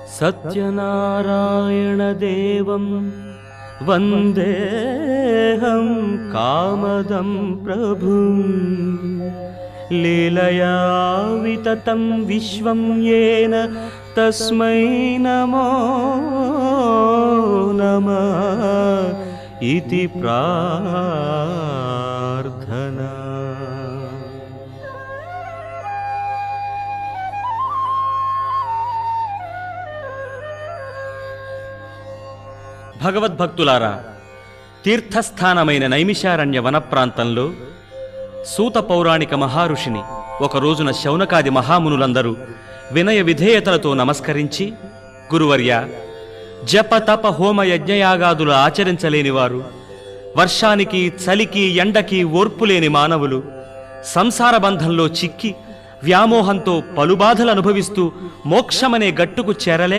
सत्यनारायणदेवं वन्देऽहं कामदं प्रभुं लीलया विततं विश्वं येन तस्मै नमो नमः इति प्रार्थना। భగవద్భక్తులారా, తీర్థస్థానమైన నైమిషారణ్య వన ప్రాంతంలో సూత పౌరాణిక మహారుషిని ఒక రోజున శౌనకాది మహామునులందరూ వినయ విధేయతలతో నమస్కరించి, గురువర్య, జప తప హోమ యజ్ఞయాగాదులు ఆచరించలేనివారు, వర్షానికి చలికి ఎండకి ఓర్పులేని మానవులు, సంసార బంధంలో చిక్కి వ్యామోహంతో పలుబాధలు అనుభవిస్తూ మోక్షమనే గట్టుకు చేరలే